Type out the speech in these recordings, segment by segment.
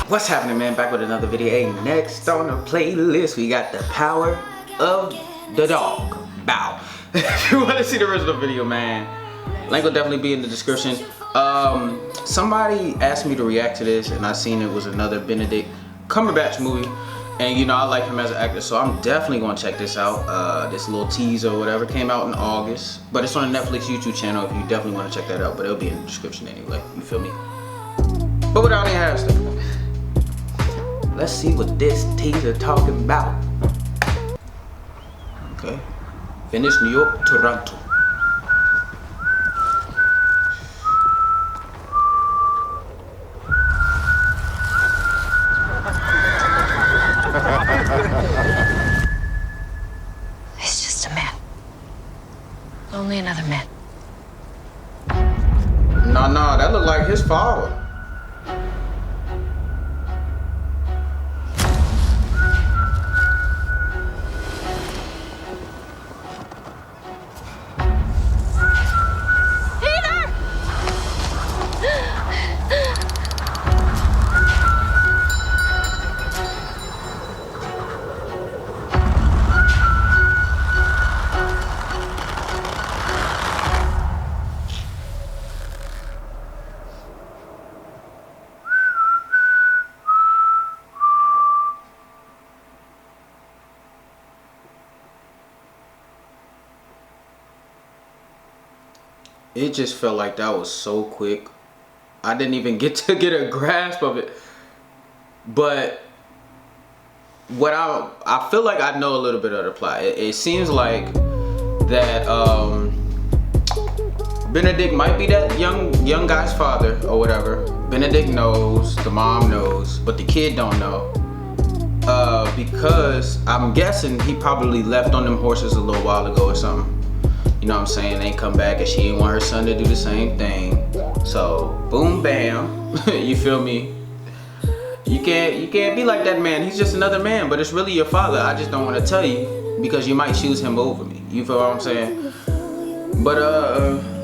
What's happening, man? Back with another video. Hey, next on the playlist, we got The Power of the Dog. Bow. If you want to see the rest of the video, man, link will definitely be in the description. Somebody asked me to react to this, and I seen it was another Benedict Cumberbatch movie. And you know, I like him as an actor, so I'm definitely gonna check this out. This little teaser or whatever came out in August, but it's on the Netflix YouTube channel if you definitely want to check that out. But it'll be in the description anyway. You feel me? But without any half stuff, let's see what this teaser talking about. Okay, Venice, New York, Toronto. He's just a man. Only another man. Nah, that looked like his father. It just felt like that was so quick. I didn't even get to get a grasp of it. But what I feel like I know a little bit of the plot. It seems like that Benedict might be that young guy's father or whatever. Benedict knows, the mom knows, but the kid don't know. Because I'm guessing he probably left on them horses a little while ago or something. You know what I'm saying? Ain't come back and she didn't want her son to do the same thing. So boom bam. You feel me? You can't be like that man. He's just another man, but it's really your father. I just don't want to tell you because you might choose him over me. You feel what I'm saying? But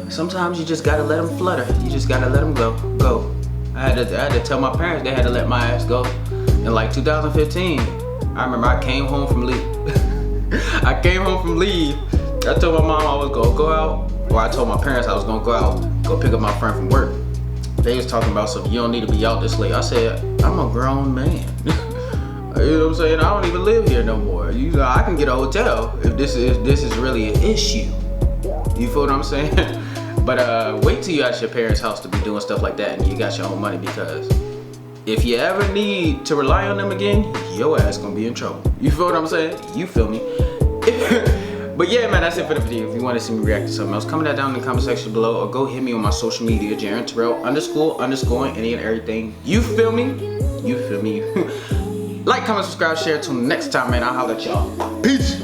sometimes you just gotta let him flutter. You just gotta let him go. I had to tell my parents they had to let my ass go. In like 2015, I remember I came home from leave. I told my mom I was gonna go out, or I told my parents I was gonna go out, go pick up my friend from work. They was talking about something, you don't need to be out this late. I said, I'm a grown man. You know what I'm saying? I don't even live here no more. I can get a hotel if this is really an issue. You feel what I'm saying? But wait till you at your parents' house to be doing stuff like that and you got your own money, because if you ever need to rely on them again, your ass gonna be in trouble. You feel what I'm saying? You feel me? But yeah, man, that's it for the video. If you want to see me react to something else, comment that down in the comment section below, or go hit me on my social media, Jaron Terrell _ any and everything. You feel me? You feel me? Like, comment, subscribe, share. Till next time, man. I'll holler at y'all. Peace.